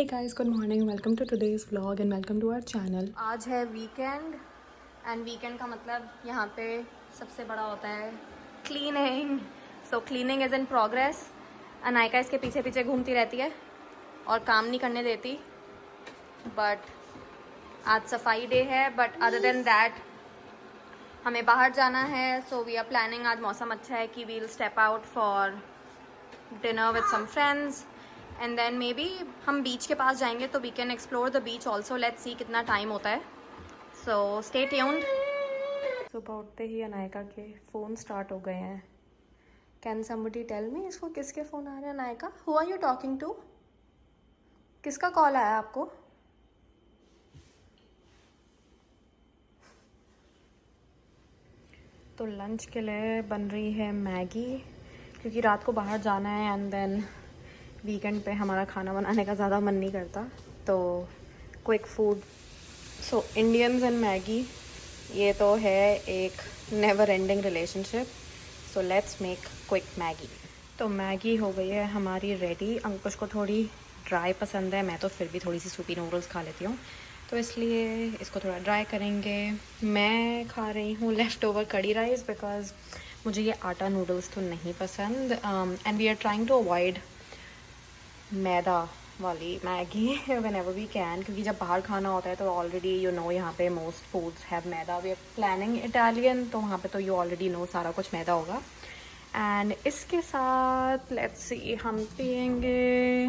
Hey guys, good morning. Welcome to today's vlog and welcome to our channel. आज है weekend and weekend का मतलब यहाँ पे सबसे बड़ा होता है cleaning. So cleaning is in progress. Anayka इसके पीछे पीछे घूमती रहती है और काम नहीं करने देती. बट आज सफाई डे है. बट अदर देन दैट हमें बाहर जाना है. So we are planning. आज मौसम अच्छा है कि we'll step out for dinner with some friends and then maybe हम बीच के पास जाएंगे तो we can explore the beach also. Let's see कितना टाइम होता है. So stay tuned. सुबह उठते ही अनायका के फ़ोन स्टार्ट हो गए हैं. कैन समबडी टेल मी इसको किसके फ़ोन आ रहे हैं? Anayka, who are you talking to? किसका कॉल आया आपको? तो लंच के लिए बन रही है मैगी क्योंकि रात को बाहर जाना है एंड देन वीकेंड पे हमारा खाना बनाने का ज़्यादा मन नहीं करता. तो quick food. So Indians and Maggi, ये तो है एक never ending relationship. So let's make quick Maggi. तो मैगी हो गई है हमारी रेडी. अंकुश को थोड़ी ड्राई पसंद है, मैं तो फिर भी थोड़ी सी सूपी नूडल्स खा लेती हूँ, तो इसलिए इसको थोड़ा ड्राई करेंगे. मैं खा रही हूँ left over kadhi rice because मुझे ये आटा नूडल्स तो नहीं पसंद. And we are trying to avoid maida वाली Maggi whenever we can, क्योंकि जब बाहर खाना होता है तो ऑलरेडी यू नो यहाँ पे most foods have maida. We are planning Italian, तो वहाँ पे तो यू ऑलरेडी नो सारा कुछ मैदा होगा. एंड इसके साथ लेट्स सी हम पियेंगे.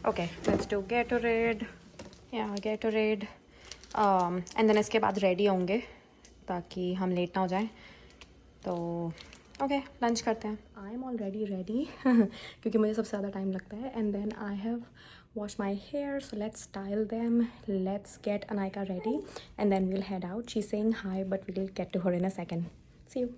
Okay, let's do Gatorade. या गैटोरेड. एंड देन इसके बाद रेडी होंगे ताकि हम लेट ना हो जाएं. तो ओके, लंच करते हैं. आई एम ऑलरेडी रेडी क्योंकि मुझे सबसे ज़्यादा टाइम लगता है. And then I have wash my hair, so let's style them. Let's get Anayka ready and then we'll head out. She is saying hi but we will get to her in a second. See you.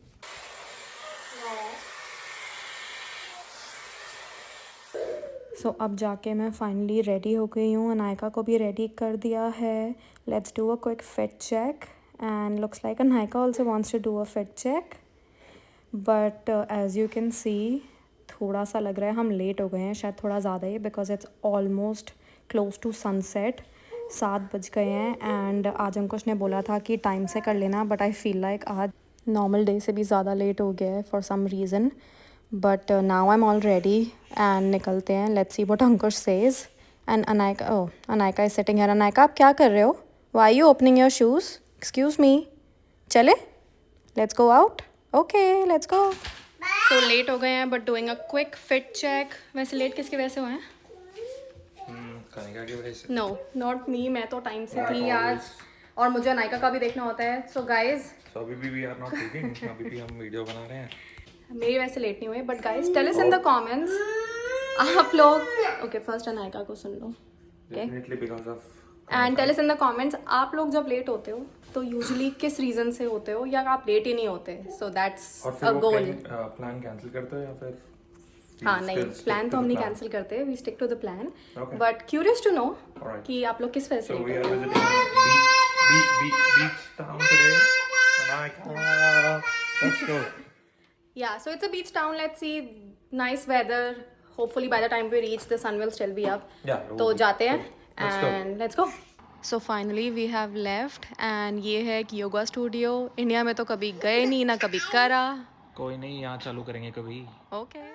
So अब जाके मैं finally ready हो गई हूँ. अनायका को भी ready कर दिया है. Let's do a quick fit check and looks like Anayka also wants to do a fit check. But as you can see थोड़ा सा लग रहा है हम लेट हो गए हैं, शायद थोड़ा ज़्यादा ही, because it's almost close to sunset. 7 बज गए हैं. एंड आज अंकुश ने बोला था कि टाइम से कर लेना, बट आई फील लाइक आज नॉर्मल डे से भी ज़्यादा लेट हो गया है for some reason. But now I am all ready and निकलते हैं. Let's see what Ankush says. And Anayka is sitting here. Anayka, आप क्या कर रहे हो? Why you opening your shoes? Excuse me. चले, let's go out. Okay, let's go. तो late हो गए हैं but doing a quick fit check. वैसे लेट किसकी वजह से हुए हैं? कनिका की वजह से. No, not me. मैं तो टाइम से थी आज और मुझे अनायका का भी देखना होता है. सो गाइज, अभी भी वी आर नॉट टेकिंग. अभी भी हम वीडियो बना रहे हैं. मेरी वैसे लेट नहीं हुई. But guys, tell us in the comments आप लोग. ओके, फर्स्ट अनायका को सुन लो. Definitely because of. And tell us in the comments आप लोग जब लेट होते हो तो यूजुअली किस रीज़न से होते हो, या आप लेट ही नहीं होते. So that's a goal. Plan cancel करते हो या फिर? हाँ, नहीं, प्लान तो हम नहीं कैंसिल करते. We stick to the plan. But curious to know कि आप लोग किस वजह से. So we are visiting beach town today. Anaika, let's go. Yeah, so it's a beach town. Let's see, nice weather. Hopefully by the time we reach, the sun will still be up. Yeah. तो जाते हैं Let's go. and let's go. So finally we have left and ये है एक yoga studio. India में तो कभी गए नहीं ना कभी करा. कोई नहीं, यहाँ चालू करेंगे कभी. Okay.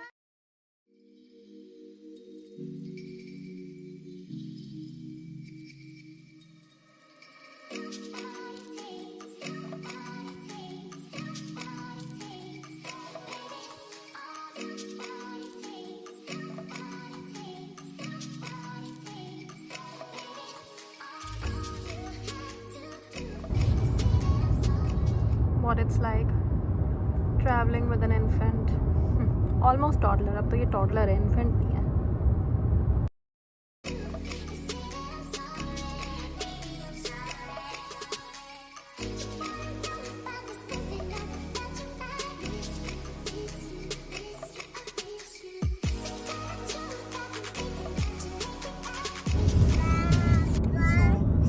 What it's like traveling with an infant. Almost toddler. अब तो ये toddler है, infant नहीं है.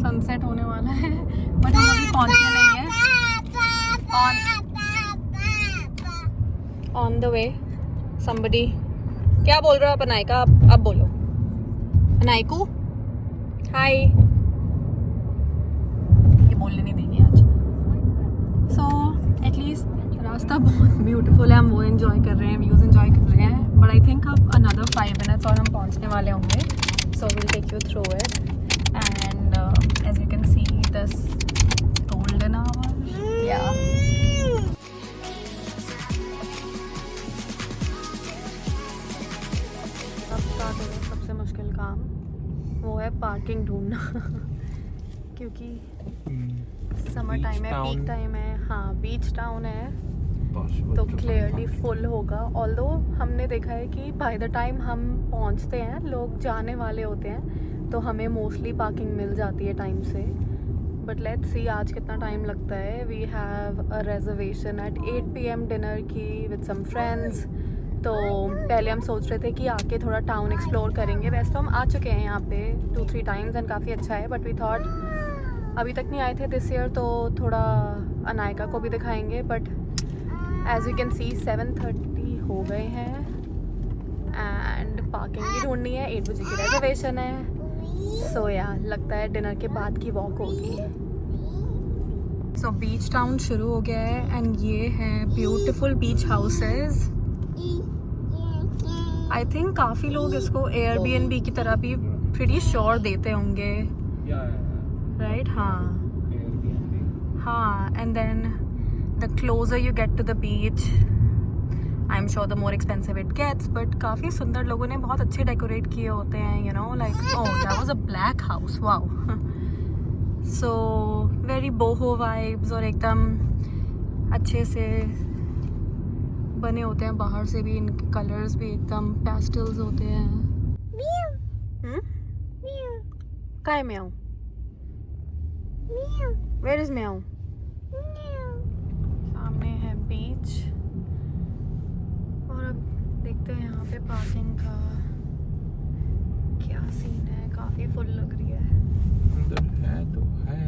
सनसेट होने वाला है बट हम अभी पहुंचने नहीं है. On the way. somebody. क्या बोल रहे हो आप अनायका? अब बोलो अनाइकू हाय, ये बोलने नहीं देंगे आज। सो एटलीस्ट रास्ता बहुत ब्यूटीफुल है, हम वो एंजॉय कर रहे हैं, व्यूज़ एंजॉय कर रहे हैं। बट आई थिंक अब अनदर 5 मिनट्स और हम पहुंचने वाले होंगे। So will take you through it and as you can see this golden hour या सबसे मुश्किल काम वो है पार्किंग ढूंढना क्योंकि समर टाइम है, पीक टाइम है। हाँ, बीच टाउन है तो क्लियरली फुल होगा। ऑल्दो हमने देखा है कि बाय द टाइम हम पहुंचते हैं लोग जाने वाले होते हैं, तो हमें मोस्टली पार्किंग मिल जाती है टाइम से। बट लेट्स सी आज कितना टाइम लगता है। We have a reservation at 8 PM dinner की विद सम फ्रेंड्स। तो पहले हम सोच रहे थे कि आके थोड़ा टाउन एक्सप्लोर करेंगे। वैसे तो हम आ चुके हैं यहाँ पे 2-3 टाइम्स एंड काफ़ी अच्छा है, बट वी थॉट अभी तक नहीं आए थे दिस ईयर, तो थोड़ा अनायका को भी दिखाएंगे। But as you can see 7:30 हो गए हैं एंड पार्किंग भी ढूंढनी है। 8 बजे की रिजर्वेशन है। सो या लगता है डिनर के बाद की वॉक होगी। सो बीच टाउन शुरू हो गया है एंड ये है beautiful beach houses. I think काफ़ी लोग इसको एयरबीएनबी की तरह भी प्रीटी श्योर देते होंगे, राइट? हाँ, and then the closer you get to the beach I am sure the more expensive it gets. But काफ़ी सुंदर, लोगों ने बहुत अच्छे डेकोरेट किए होते हैं, you know, like oh that was a black house, wow. So very boho vibes और एकदम अच्छे से बने होते हैं। बाहर से भी इनके कलर्स भी एकदम पेस्टल्स होते हैं। काय म्याऊ? वेयर इज म्याऊ? सामने है बीच और अब देखते हैं यहाँ पे पार्किंग का क्या सीन है। काफी फुल लग रही है। अंदर है तो है।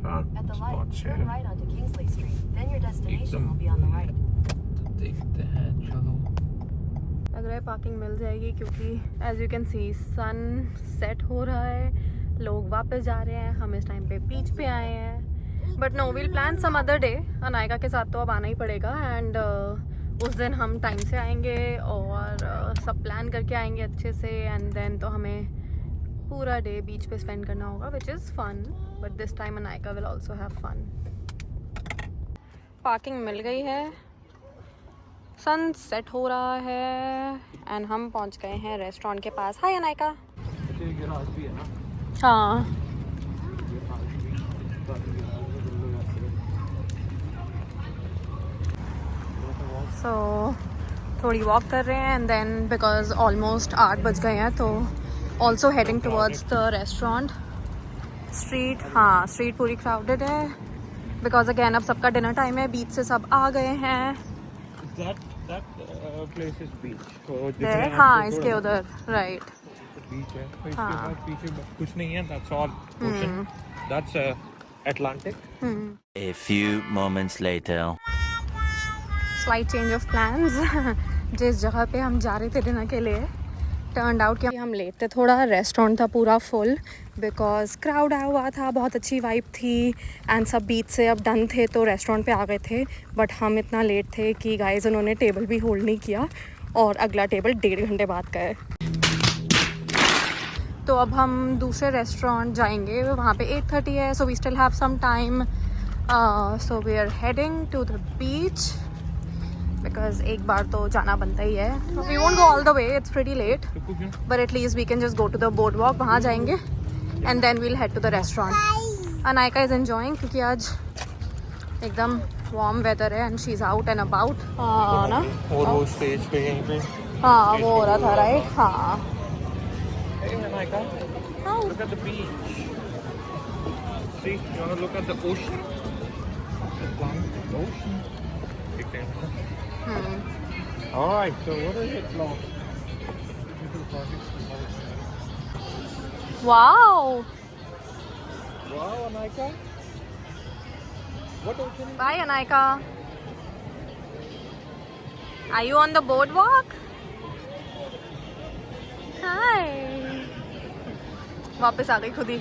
हाँ, At the light, spots turn है। right onto Kingsley Street. Then your destination will be on the right. देखते हैं, चलो। लग रहा है पार्किंग मिल जाएगी क्योंकि as you can see sunset हो रहा है, लोग वापस जा रहे हैं। हम इस टाइम पे बीच पे आए हैं। But no, will plan some other day. Anayka के साथ तो अब आना ही पड़ेगा एंड उस दिन हम टाइम से आएंगे और सब प्लान करके आएंगे अच्छे से एंड देन तो हमें पूरा डे बीच पे स्पेंड करना होगा, which is fun. But this time Anayka will also have fun. Parking मिल गई है, सन सेट हो रहा है एंड हम पहुंच गए हैं रेस्टोरेंट के पास। हाय अनायका। हाँ, सो थोड़ी वॉक कर रहे हैं एंड देन बिकॉज ऑलमोस्ट 8 बज गए हैं तो also heading towards the restaurant. Street, हाँ स्ट्रीट पूरी क्राउडेड है बिकॉज अगेन अब सबका डिनर टाइम है, बीच से सब आ गए हैं। प्लेस इज बीच। हाँ, इसके उधर राइट बीच है, तो इसके हाँ। बाद पीछे कुछ नहीं है। That's all ocean, that's Atlantic. A few moments later. Slight change of plans. जिस जगह पे हम जा रहे थे डिनर के लिए, टर्न आउट कि हम लेट थे थोड़ा। रेस्टोरेंट था पूरा फुल बिकॉज क्राउड आया हुआ था, बहुत अच्छी वाइब थी एंड सब बीच से अब डन थे तो रेस्टोरेंट पे आ गए थे। बट हम इतना लेट थे कि गाइस उन्होंने टेबल भी होल्ड नहीं किया और अगला टेबल 1.5 घंटे बाद का है। तो अब हम दूसरे रेस्टोरेंट जाएंगे, वहाँ पे 8:30 है, so we still have some time. So we are heading to the beach because एक बार तो जाना बनता ही है। We won't go all the way, it's pretty late, but at least we can just go to the boardwalk, वहाँ जाएंगे and then we'll head to the restaurant. Anayka is enjoying क्योंकि आज एकदम वार्म वेदर है and she is out and about. हाँ ना, और वो स्टेज पे यहीं पे हाँ वो हो रहा था राइट। हाँ Hey, Anika, look at the beach. See, you want to look at the ocean? The Atlantic Ocean. Okay. All right, so what is it like? Wow, Wow, Anika. What ocean is by Anayka. Are you on the boardwalk? Hi. वापस आ गई खुद ही।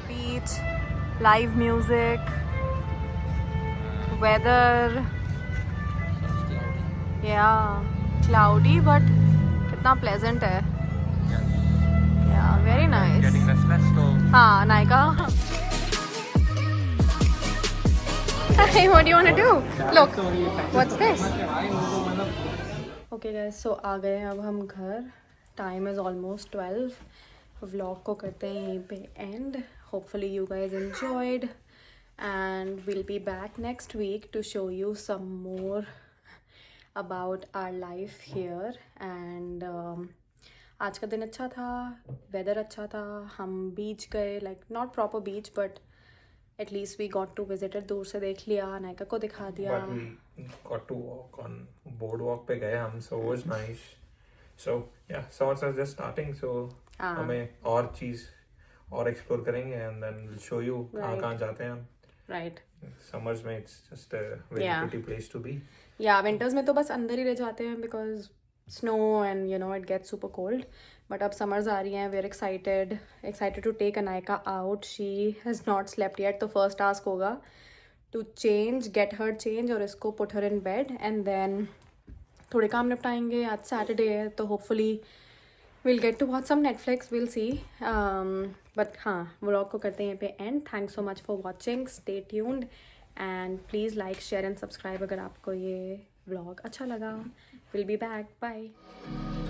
बीच, live music, weather, या cloudy but कितना pleasant है। या very nice. Getting restless, so हाँ Nykaa. Hey, what do you want to do? Look, what's this? Okay guys, so आ गए हैं अब हम घर। Time is almost 12। व्लॉग को करते हैं यहीं पे end. Hopefully you guys enjoyed and will be back next week to show you some more about our life here. And आज का दिन अच्छा था, वेदर अच्छा था, हम बीच गए, like not proper beach but at least we got to visit. दूर से देख लिया, नायका को दिखा दिया। but we got to walk on boardwalk पे गए हम, so it was nice. So yeah, summers are just starting, so हमें और चीज और एक्सप्लोर करेंगे and then we'll show you कहाँ जाते हैं हम। राइट Summers में it's just a very pretty place to be. या विंटर्स में तो बस अंदर ही रह जाते हैं because snow and you know it gets super cold. But अब समर्स आ रही हैं, we are excited to take Anayka out. She has not slept yet, तो फर्स्ट टास्क होगा टू गेट हर चेंज और इसको put her in bed and then थोड़े काम निपटाएंगे। आज सैटरडे है तो hopefully will get to watch some Netflix, will see. But हाँ, व्लॉग को करते हैं यहाँ पे end. Thanks so much for watching, stay tuned and please like share and subscribe अगर आपको ये व्लॉग अच्छा लगा। Will be back, bye.